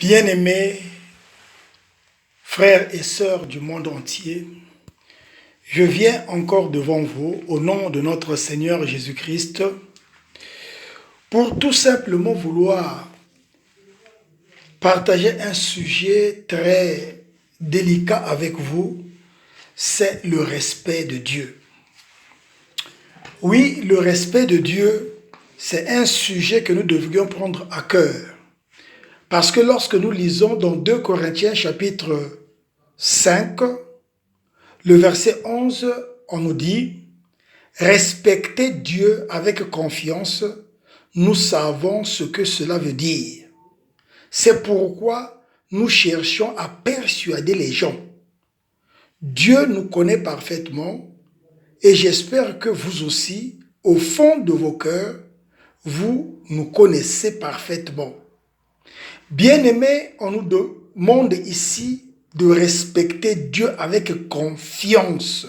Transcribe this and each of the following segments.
Bien-aimés frères et sœurs du monde entier, je viens encore devant vous au nom de notre Seigneur Jésus-Christ pour tout simplement vouloir partager un sujet très délicat avec vous, c'est le respect de Dieu. Oui, le respect de Dieu, c'est un sujet que nous devrions prendre à cœur. Parce que lorsque nous lisons dans 2 Corinthiens chapitre 5, le verset 11, on nous dit « Respectez Dieu avec confiance, nous savons ce que cela veut dire. C'est pourquoi nous cherchons à persuader les gens. Dieu nous connaît parfaitement et j'espère que vous aussi, au fond de vos cœurs, vous nous connaissez parfaitement. Bien-aimés, on nous demande ici de respecter Dieu avec confiance.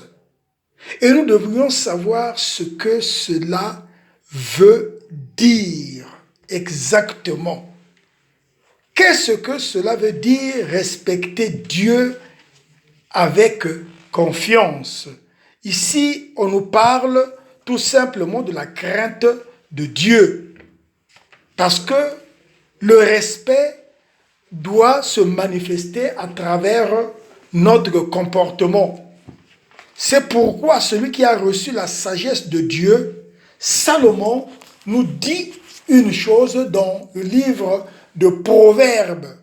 Et nous devrions savoir ce que cela veut dire exactement. Qu'est-ce que cela veut dire respecter Dieu avec confiance? Ici, on nous parle tout simplement de la crainte de Dieu. Parce que le respect doit se manifester à travers notre comportement. C'est pourquoi celui qui a reçu la sagesse de Dieu, Salomon, nous dit une chose dans le livre de Proverbes,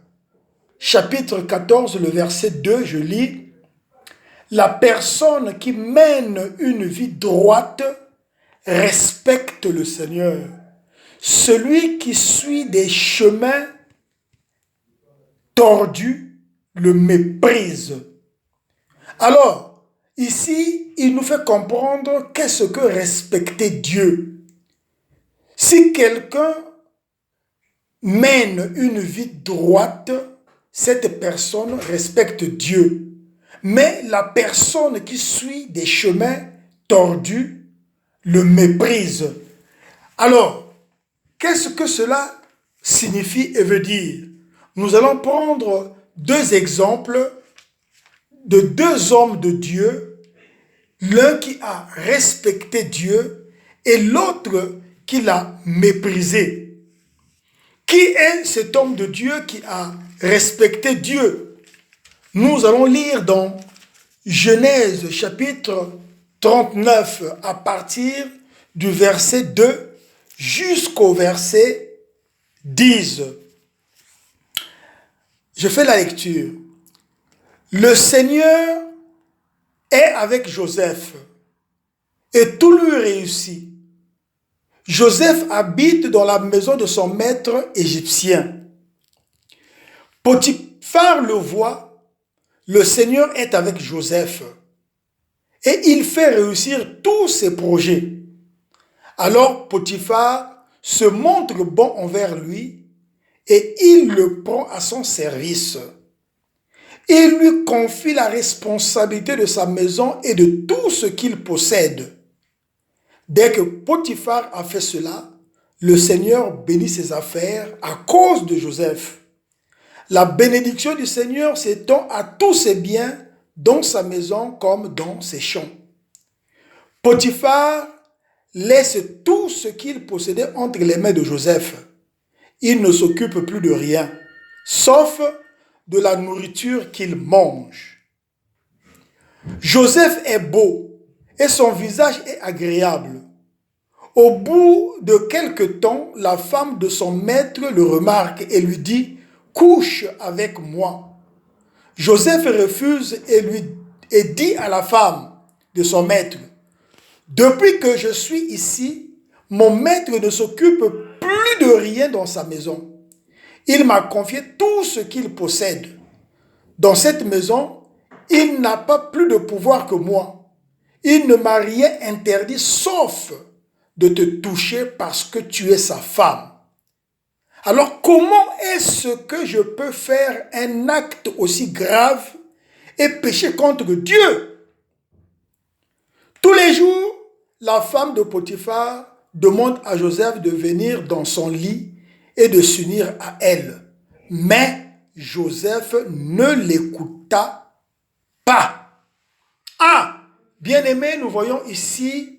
chapitre 14, le verset 2, je lis « La personne qui mène une vie droite respecte le Seigneur. Celui qui suit des chemins tordus le méprise. » Alors, ici, il nous fait comprendre qu'est-ce que respecter Dieu. Si quelqu'un mène une vie droite, cette personne respecte Dieu. Mais la personne qui suit des chemins tordus le méprise. Alors, qu'est-ce que cela signifie et veut dire? Nous allons prendre deux exemples de deux hommes de Dieu, l'un qui a respecté Dieu et l'autre qui l'a méprisé. Qui est cet homme de Dieu qui a respecté Dieu? Nous allons lire dans Genèse chapitre 39 à partir du verset 2 jusqu'au verset 10. Je fais la lecture. Le Seigneur est avec Joseph et tout lui réussit. Joseph habite dans la maison de son maître égyptien. Potiphar le voit, le Seigneur est avec Joseph et il fait réussir tous ses projets. Alors Potiphar se montre bon envers lui et il le prend à son service. Il lui confie la responsabilité de sa maison et de tout ce qu'il possède. Dès que Potiphar a fait cela, le Seigneur bénit ses affaires à cause de Joseph. La bénédiction du Seigneur s'étend à tous ses biens, dans sa maison comme dans ses champs. Potiphar laisse tout ce qu'il possédait entre les mains de Joseph. Il ne s'occupe plus de rien, sauf de la nourriture qu'il mange. Joseph est beau et son visage est agréable. Au bout de quelque temps, la femme de son maître le remarque et lui dit « Couche avec moi ». Joseph refuse et dit à la femme de son maître « Depuis que je suis ici, mon maître ne s'occupe plus de rien dans sa maison. Il m'a confié tout ce qu'il possède. Dans cette maison, il n'a pas plus de pouvoir que moi. Il ne m'a rien interdit sauf de te toucher parce que tu es sa femme. Alors comment est-ce que je peux faire un acte aussi grave et pécher contre Dieu? » Tous les jours, la femme de Potiphar demande à Joseph de venir dans son lit et de s'unir à elle. Mais Joseph ne l'écouta pas. Ah, bien-aimés, nous voyons ici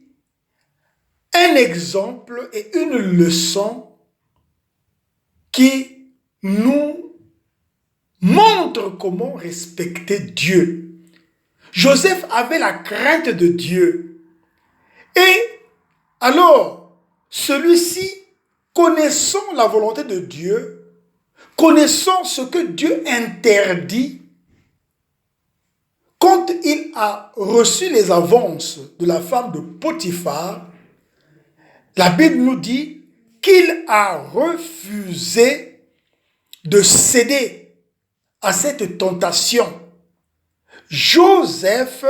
un exemple et une leçon qui nous montre comment respecter Dieu. Joseph avait la crainte de Dieu. Et alors, celui-ci, connaissant la volonté de Dieu, connaissant ce que Dieu interdit, quand il a reçu les avances de la femme de Potiphar, la Bible nous dit qu'il a refusé de céder à cette tentation. Joseph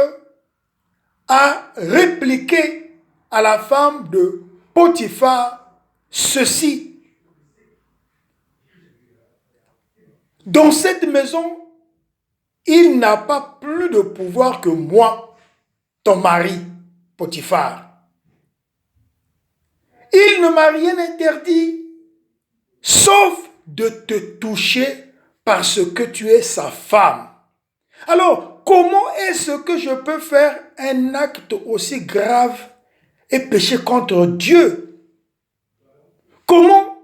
a répliqué à la femme de Potiphar ceci: dans cette maison, il n'a pas plus de pouvoir que moi, ton mari, Potiphar. Il ne m'a rien interdit, sauf de te toucher parce que tu es sa femme. Alors, comment est-ce que je peux faire un acte aussi grave et pécher contre Dieu? Comment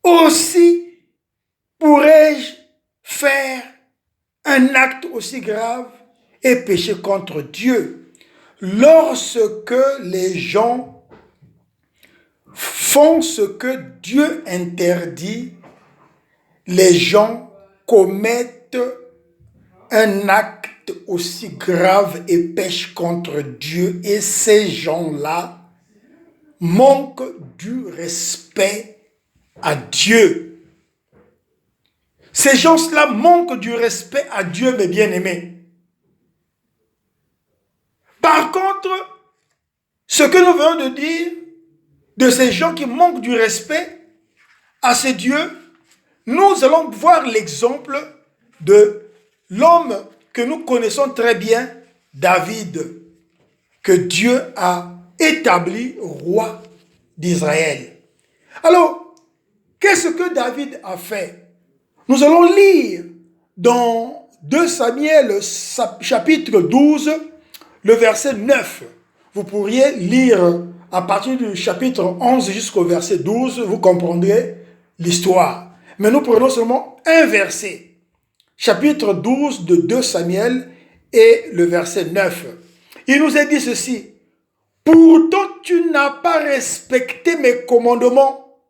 aussi pourrais-je faire un acte aussi grave et pécher contre Dieu? Lorsque les gens font ce que Dieu interdit, les gens commettent un acte aussi grave et pêchent contre Dieu, et ces gens-là manquent du respect à Dieu. Ces gens-là manquent du respect à Dieu, mes bien-aimés. Par contre, ce que nous venons de dire de ces gens qui manquent du respect à ces dieux, nous allons voir l'exemple de l'homme que nous connaissons très bien, David, que Dieu a établi roi d'Israël. Alors, qu'est-ce que David a fait? Nous allons lire dans 2 Samuel chapitre 12, le verset 9. Vous pourriez lire à partir du chapitre 11 jusqu'au verset 12, vous comprendrez l'histoire. Mais nous prenons seulement un verset. Chapitre 12 de 2 Samuel et le verset 9. Il nous est dit ceci: pourtant tu n'as pas respecté mes commandements.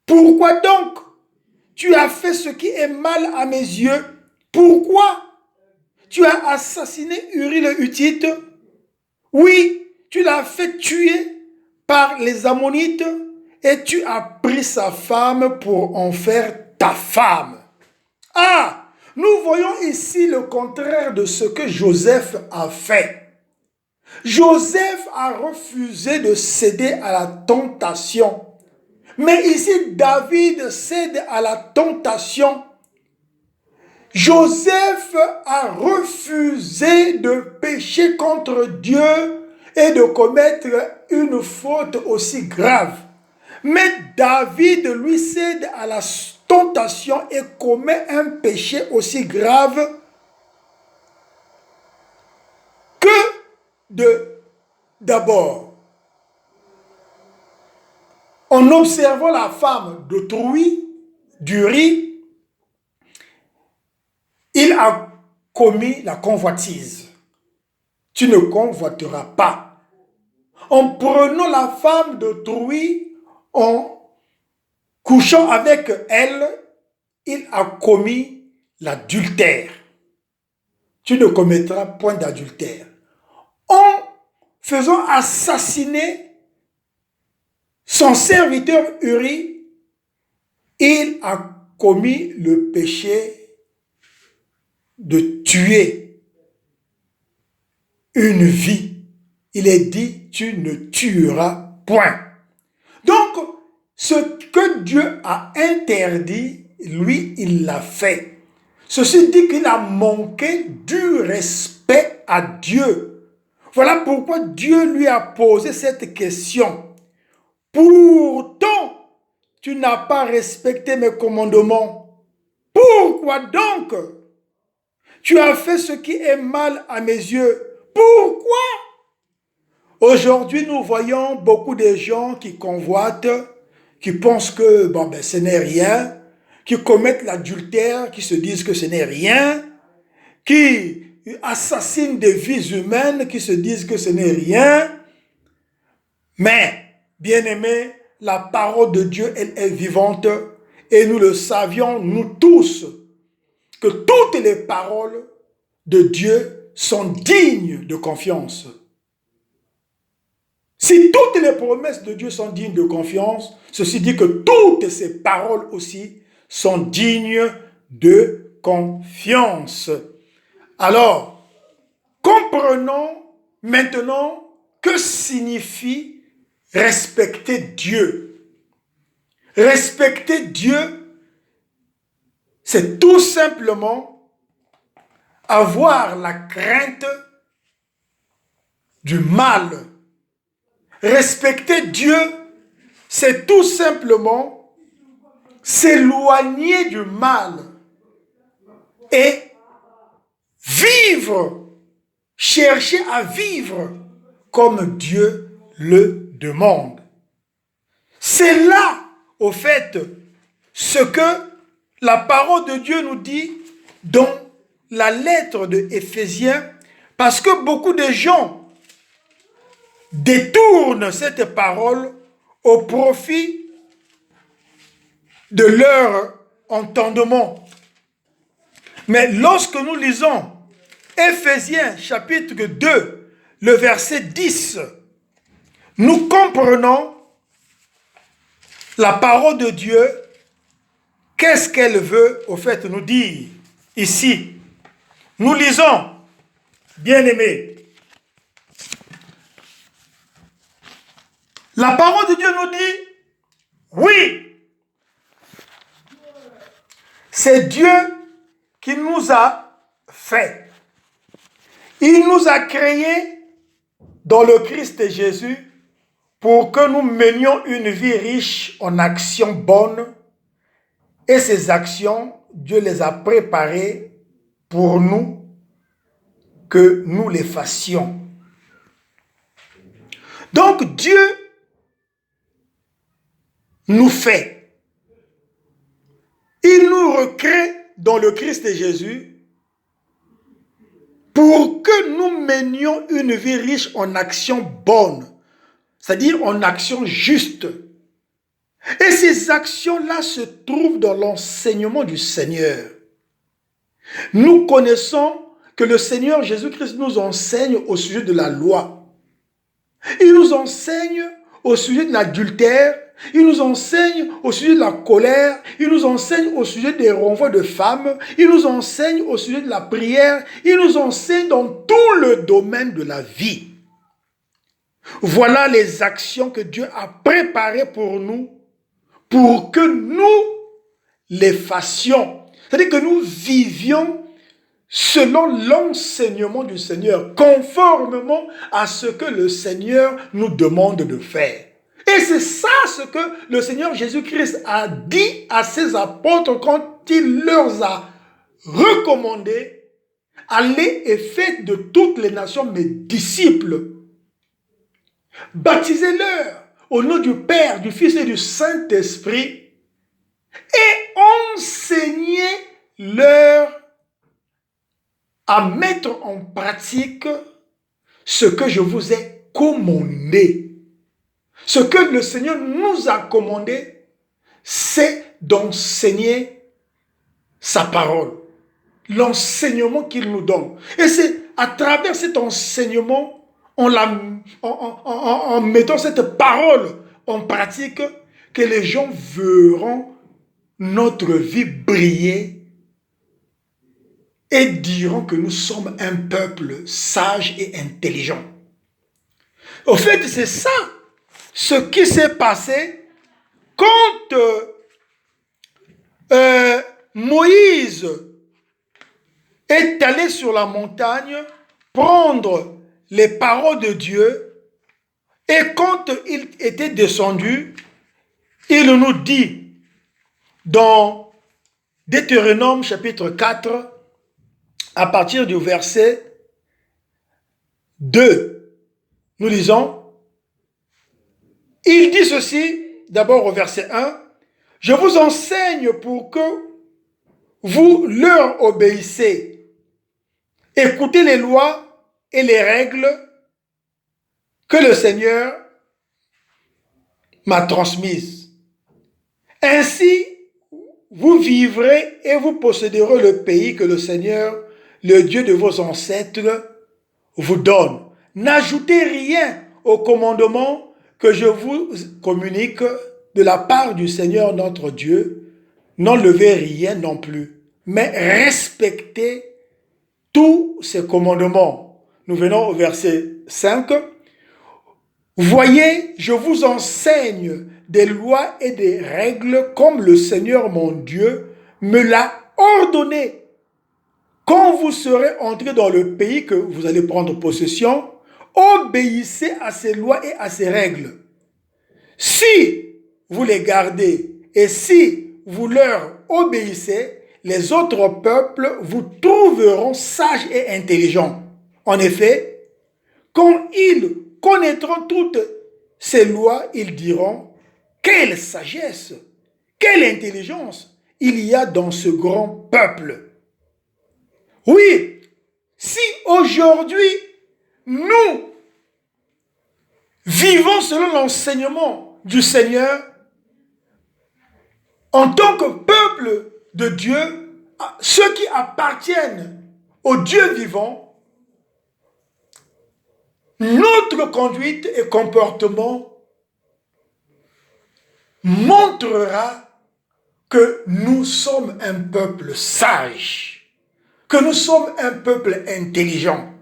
Pourquoi donc tu as fait ce qui est mal à mes yeux? Pourquoi tu as assassiné Uri le Hittite? Oui, tu l'as fait tuer par les Ammonites et tu as pris sa femme pour en faire ta femme. Ah, nous voyons ici le contraire de ce que Joseph a fait. Joseph a refusé de céder à la tentation. Mais ici, David cède à la tentation. Joseph a refusé de pécher contre Dieu et de commettre une faute aussi grave. Mais David, lui, cède à la tentation et commet un péché aussi grave que d'abord, en observant la femme d'autrui, d'Uri, il a commis la convoitise. Tu ne convoiteras pas. En prenant la femme d'autrui, en couchant avec elle, il a commis l'adultère. Tu ne commettras point d'adultère. En faisant assassiner son serviteur Uri, il a commis le péché de tuer une vie. Il est dit, tu ne tueras point. Donc, ce que Dieu a interdit, lui, il l'a fait. Ceci dit qu'il a manqué du respect à Dieu. Voilà pourquoi Dieu lui a posé cette question. Pourtant, tu n'as pas respecté mes commandements. Pourquoi donc tu as fait ce qui est mal à mes yeux? Pourquoi? Aujourd'hui, nous voyons beaucoup de gens qui convoitent, qui pensent que ce n'est rien, qui commettent l'adultère, qui se disent que ce n'est rien, qui assassinent des vies humaines, qui se disent que ce n'est rien. Mais, bien-aimés, la parole de Dieu, elle est vivante et nous le savions, nous tous, que toutes les paroles de Dieu sont dignes de confiance. Si toutes les promesses de Dieu sont dignes de confiance, ceci dit que toutes ces paroles aussi sont dignes de confiance. Alors, comprenons maintenant que signifie respecter Dieu. Respecter Dieu, c'est tout simplement avoir la crainte du mal. Respecter Dieu, c'est tout simplement s'éloigner du mal et vivre, chercher à vivre comme Dieu le demande. C'est là, au fait, ce que la parole de Dieu nous dit dans la lettre de Éphésiens, parce que beaucoup de gens détournent cette parole au profit de leur entendement. Mais lorsque nous lisons Éphésiens chapitre 2, le verset 10, nous comprenons la parole de Dieu, qu'est-ce qu'elle veut au fait nous dire ici. Nous lisons, bien-aimés, la parole de Dieu nous dit, oui, c'est Dieu qui nous a fait. Il nous a créés dans le Christ Jésus pour que nous menions une vie riche en actions bonnes. Et ces actions, Dieu les a préparées pour nous, que nous les fassions. Donc Dieu nous fait. Il nous recrée dans le Christ Jésus pour que nous menions une vie riche en actions bonnes, c'est-à-dire en actions justes. Et ces actions-là se trouvent dans l'enseignement du Seigneur. Nous connaissons que le Seigneur Jésus-Christ nous enseigne au sujet de la loi. Il nous enseigne au sujet de l'adultère, il nous enseigne au sujet de la colère, il nous enseigne au sujet des renvois de femmes, il nous enseigne au sujet de la prière, il nous enseigne dans tout le domaine de la vie. Voilà les actions que Dieu a préparées pour nous, pour que nous les fassions. C'est-à-dire que nous vivions selon l'enseignement du Seigneur, conformément à ce que le Seigneur nous demande de faire. Et c'est ça ce que le Seigneur Jésus-Christ a dit à ses apôtres quand il leur a recommandé: allez et faites de toutes les nations mes disciples. Baptisez-leur au nom du Père, du Fils et du Saint-Esprit et enseignez-leur à mettre en pratique ce que je vous ai commandé. Ce que le Seigneur nous a commandé, c'est d'enseigner sa parole. L'enseignement qu'il nous donne. Et c'est à travers cet enseignement, en mettant cette parole en pratique, que les gens verront notre vie briller et diront que nous sommes un peuple sage et intelligent. Au fait, c'est ça ce qui s'est passé quand Moïse est allé sur la montagne prendre les paroles de Dieu, et quand il était descendu, il nous dit dans Deutéronome chapitre 4, à partir du verset 2, nous lisons, il dit ceci, d'abord au verset 1, « Je vous enseigne pour que vous leur obéissez. Écoutez les lois et les règles que le Seigneur m'a transmises. Ainsi, vous vivrez et vous posséderez le pays que le Seigneur, le Dieu de vos ancêtres, vous donne. N'ajoutez rien au commandement que je vous communique de la part du Seigneur notre Dieu. N'enlevez rien non plus, mais respectez tous ses commandements. » Nous venons au verset 5. « Voyez, je vous enseigne des lois et des règles comme le Seigneur mon Dieu me l'a ordonné. Quand vous serez entrés dans le pays que vous allez prendre possession, obéissez à ces lois et à ces règles. Si vous les gardez et si vous leur obéissez, les autres peuples vous trouveront sages et intelligents. En effet, quand ils connaîtront toutes ces lois, ils diront, quelle sagesse, quelle intelligence il y a dans ce grand peuple. Oui, si aujourd'hui nous vivons selon l'enseignement du Seigneur, en tant que peuple de Dieu, ceux qui appartiennent au Dieu vivant, notre conduite et comportement montrera que nous sommes un peuple sage, que nous sommes un peuple intelligent.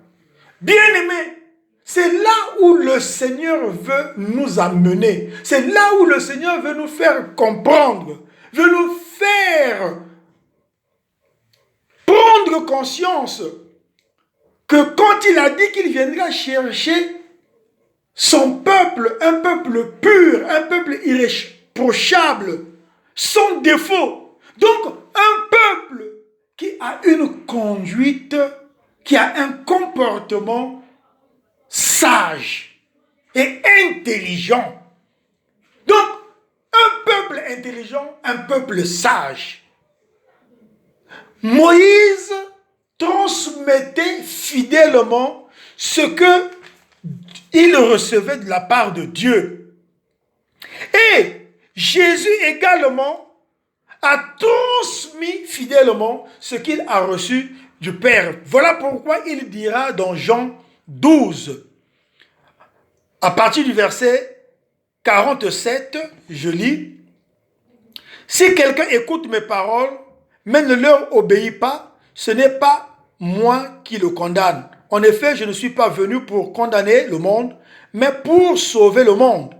Bien-aimés, c'est là où le Seigneur veut nous amener. C'est là où le Seigneur veut nous faire comprendre, veut nous faire prendre conscience que quand il a dit qu'il viendra chercher son peuple, un peuple pur, un peuple irréprochable, sans défaut. Donc, un peuple qui a une conduite, qui a un comportement sage et intelligent. Donc, un peuple intelligent, un peuple sage. Moïse transmettait fidèlement ce que il recevait de la part de Dieu. Et Jésus également a transmis fidèlement ce qu'il a reçu du Père. Voilà pourquoi il dira dans Jean 12, à partir du verset 47, je lis, « Si quelqu'un écoute mes paroles, mais ne leur obéit pas, ce n'est pas moi qui le condamne. En effet, je ne suis pas venu pour condamner le monde, mais pour sauver le monde.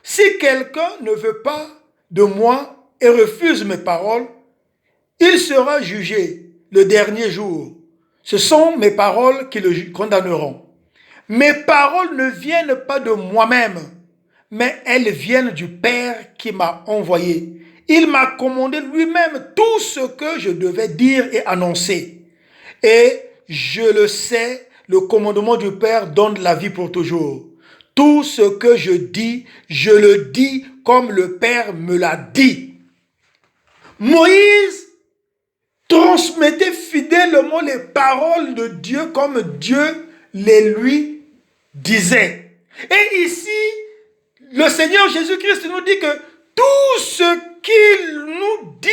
Si quelqu'un ne veut pas de moi et refuse mes paroles, il sera jugé le dernier jour. Ce sont mes paroles qui le condamneront. Mes paroles ne viennent pas de moi-même, mais elles viennent du Père qui m'a envoyé. Il m'a commandé lui-même tout ce que je devais dire et annoncer. Et je le sais, le commandement du Père donne la vie pour toujours. Tout ce que je dis, je le dis comme le Père me l'a dit. » Moïse transmettait fidèlement les paroles de Dieu comme Dieu les lui disait. Et ici, le Seigneur Jésus-Christ nous dit que tout ce qu'il nous dit,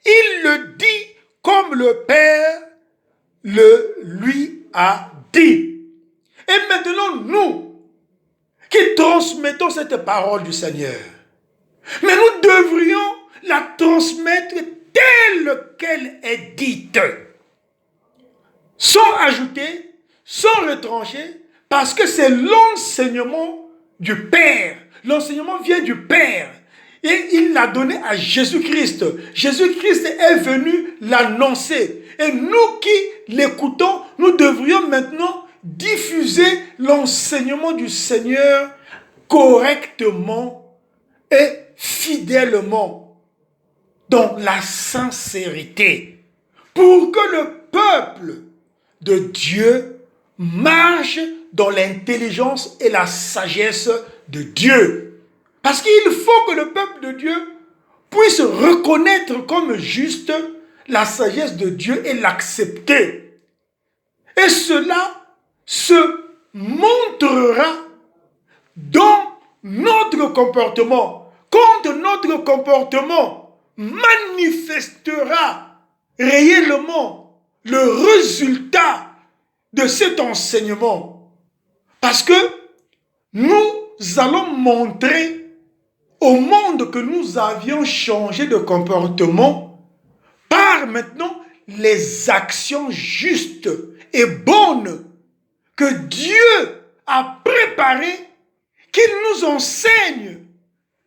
il le dit comme le Père le lui a dit. Et maintenant, nous qui transmettons cette parole du Seigneur, mais nous devrions la transmettre telle qu'elle est dite, sans ajouter, sans retrancher, parce que c'est l'enseignement du Père. L'enseignement vient du Père. Et il l'a donné à Jésus-Christ. Jésus-Christ est venu l'annoncer. Et nous qui l'écoutons, nous devrions maintenant diffuser l'enseignement du Seigneur correctement et fidèlement dans la sincérité pour que le peuple de Dieu marche dans l'intelligence et la sagesse de Dieu. Parce qu'il faut que le peuple de Dieu puisse reconnaître comme juste la sagesse de Dieu et l'accepter. Et cela se montrera dans notre comportement. Quand notre comportement manifestera réellement le résultat de cet enseignement. Parce que nous allons montrer au monde que nous avions changé de comportement par maintenant les actions justes et bonnes que Dieu a préparées, qu'il nous enseigne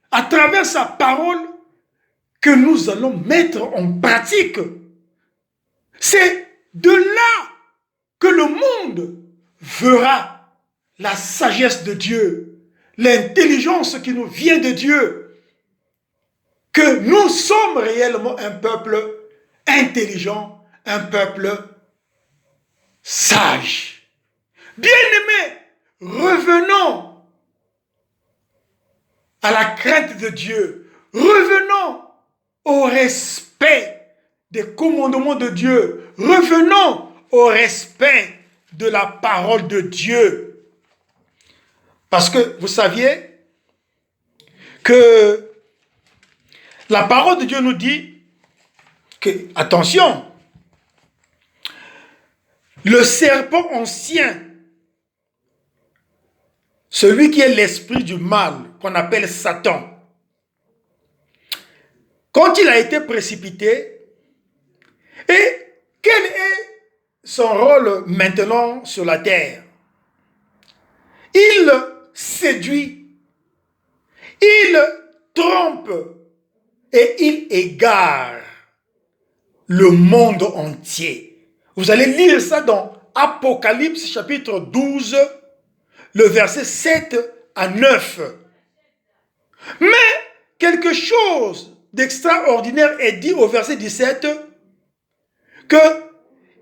à travers sa parole, que nous allons mettre en pratique. C'est de là que le monde verra la sagesse de Dieu, l'intelligence qui nous vient de Dieu, que nous sommes réellement un peuple intelligent, un peuple sage. Bien-aimés, revenons à la crainte de Dieu, revenons au respect des commandements de Dieu, revenons au respect de la parole de Dieu. Parce que vous saviez que la parole de Dieu nous dit que, attention, le serpent ancien, celui qui est l'esprit du mal, qu'on appelle Satan, quand il a été précipité, et quel est son rôle maintenant sur la terre? Il séduit, il trompe et il égare le monde entier. Vous allez lire ça dans Apocalypse chapitre 12, le verset 7 à 9. Mais quelque chose d'extraordinaire est dit au verset 17, que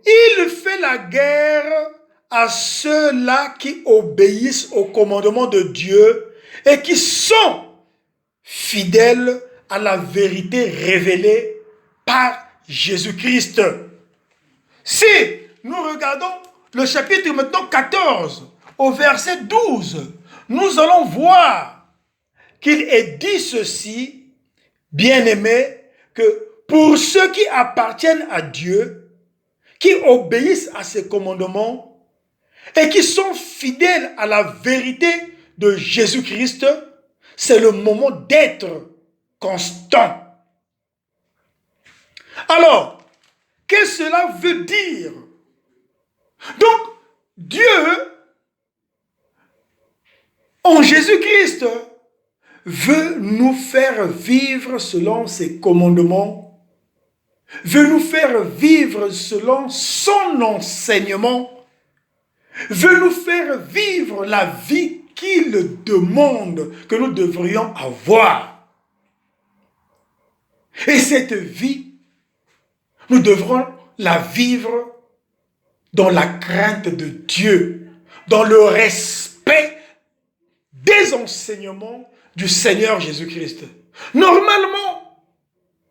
il fait la guerre à ceux-là qui obéissent au commandement de Dieu et qui sont fidèles à la vérité révélée par Jésus-Christ. Si nous regardons le chapitre maintenant 14, au verset 12, nous allons voir qu'il est dit ceci, bien-aimés, que pour ceux qui appartiennent à Dieu, qui obéissent à ses commandements et qui sont fidèles à la vérité de Jésus-Christ, c'est le moment d'être constant. Alors, qu'est-ce que cela veut dire? Donc, Dieu, en Jésus-Christ, veut nous faire vivre selon ses commandements, veut nous faire vivre selon son enseignement, veut nous faire vivre la vie qu'il demande que nous devrions avoir. Et cette vie, nous devrons la vivre dans la crainte de Dieu, dans le respect des enseignements du Seigneur Jésus-Christ. Normalement,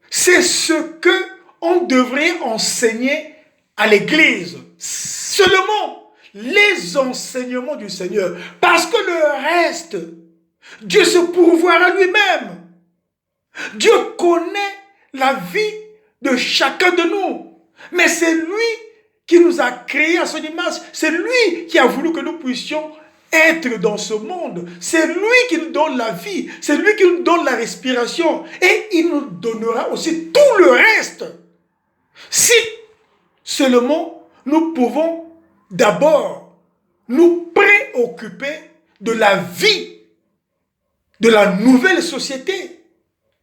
c'est ce que on devrait enseigner à l'Église. Seulement les enseignements du Seigneur. Parce que le reste, Dieu se pourvoira lui-même. Dieu connaît la vie de chacun de nous. Mais c'est lui qui nous a créés à son image. C'est lui qui a voulu que nous puissions être dans ce monde. C'est lui qui nous donne la vie. C'est lui qui nous donne la respiration. Et il nous donnera aussi tout le reste. Si seulement nous pouvons d'abord nous préoccuper de la vie de la nouvelle société,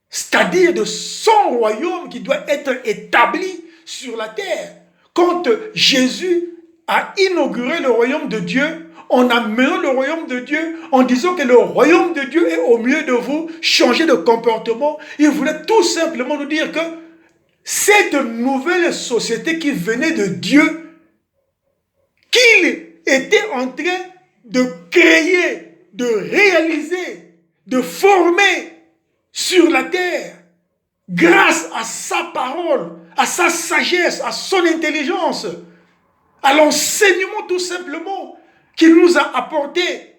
c'est-à-dire de son royaume qui doit être établi sur la terre. Quand Jésus a inauguré le royaume de Dieu, en amenant le royaume de Dieu, en disant que le royaume de Dieu est au milieu de vous, changez de comportement. Il voulait tout simplement nous dire que cette nouvelle société qui venait de Dieu, qu'il était en train de créer, de réaliser, de former sur la terre, grâce à sa parole, à sa sagesse, à son intelligence, à l'enseignement tout simplement qu'il nous a apporté,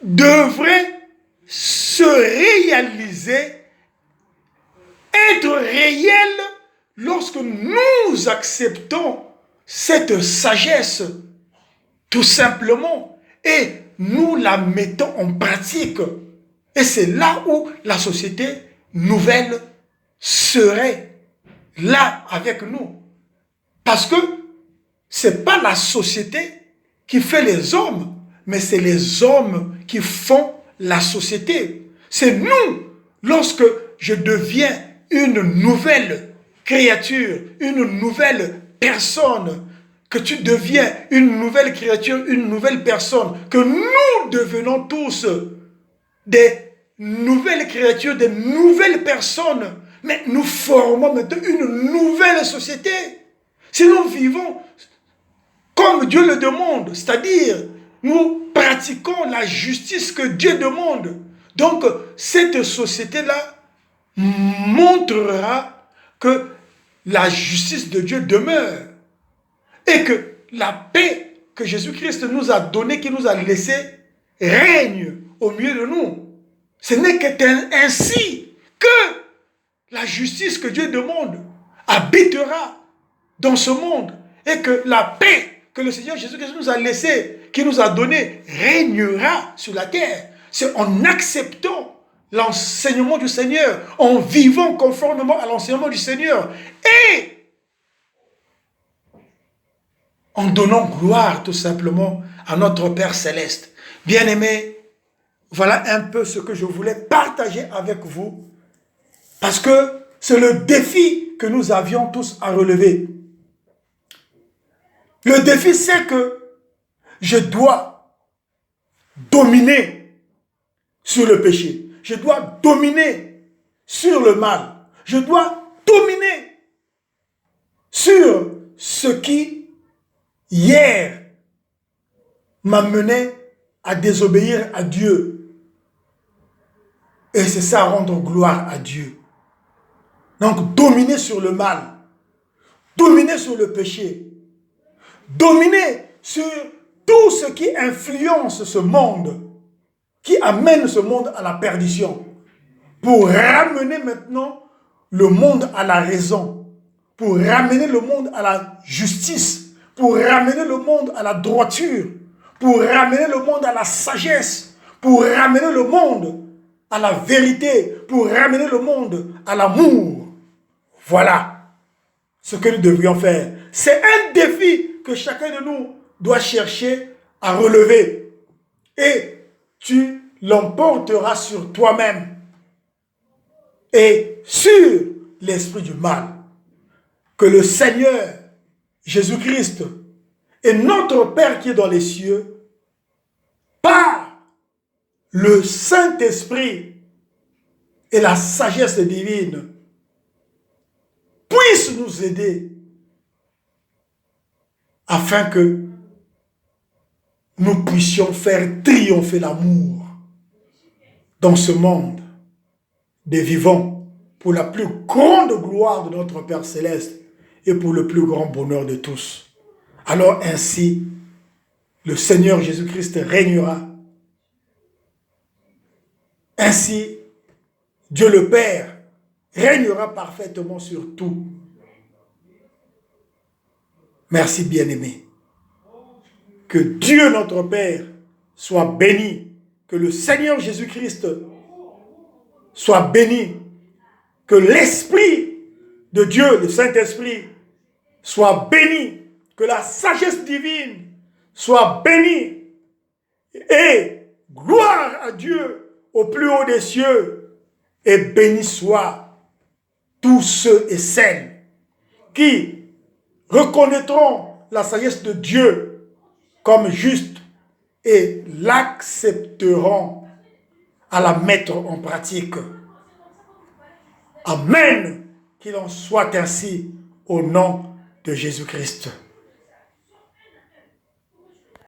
devrait se réaliser, être réel lorsque nous acceptons cette sagesse tout simplement et nous la mettons en pratique. Et c'est là où la société nouvelle serait là avec nous. Parce que ce n'est pas la société qui fait les hommes, mais c'est les hommes qui font la société. C'est nous, lorsque je deviens une nouvelle créature, une nouvelle personne, que tu deviens une nouvelle créature, une nouvelle personne, que nous devenons tous des nouvelles créatures, des nouvelles personnes, mais nous formons maintenant une nouvelle société. Si nous vivons comme Dieu le demande, c'est-à-dire nous pratiquons la justice que Dieu demande, donc cette société-là montrera que la justice de Dieu demeure et que la paix que Jésus-Christ nous a donnée, qui nous a laissé, règne au milieu de nous. Ce n'est qu'ainsi que la justice que Dieu demande habitera dans ce monde et que la paix que le Seigneur Jésus-Christ nous a laissée, qui nous a donnée, régnera sur la terre. C'est en acceptant l'enseignement du Seigneur, en vivant conformément à l'enseignement du Seigneur et en donnant gloire tout simplement à notre Père Céleste. Bien-aimés, voilà un peu ce que je voulais partager avec vous, parce que c'est le défi que nous avions tous à relever. Le défi, c'est que je dois dominer sur le péché. Je dois dominer sur le mal. Je dois dominer sur ce qui, hier, m'amenait à désobéir à Dieu. Et c'est ça, rendre gloire à Dieu. Donc, dominer sur le mal, dominer sur le péché, dominer sur tout ce qui influence ce monde, qui amène ce monde à la perdition, pour ramener maintenant le monde à la raison, pour ramener le monde à la justice, pour ramener le monde à la droiture, pour ramener le monde à la sagesse, pour ramener le monde à la vérité, pour ramener le monde à l'amour. Voilà ce que nous devrions faire. C'est un défi que chacun de nous doit chercher à relever. Et tu l'emporteras sur toi-même et sur l'esprit du mal. Que le Seigneur Jésus-Christ et notre Père qui est dans les cieux, par le Saint-Esprit et la sagesse divine, puisse nous aider afin que nous puissions faire triompher l'amour dans ce monde des vivants pour la plus grande gloire de notre Père Céleste et pour le plus grand bonheur de tous. Alors ainsi, le Seigneur Jésus-Christ régnera. Ainsi, Dieu le Père régnera parfaitement sur tout. Merci bien-aimé. Que Dieu notre Père soit béni. Que le Seigneur Jésus-Christ soit béni. Que l'Esprit de Dieu, le Saint-Esprit, soit béni. Que la sagesse divine soit bénie. Et gloire à Dieu au plus haut des cieux. Et béni soit tous ceux et celles qui reconnaîtront la sagesse de Dieu comme juste et l'accepteront à la mettre en pratique. Amen. Qu'il en soit ainsi au nom de Jésus-Christ.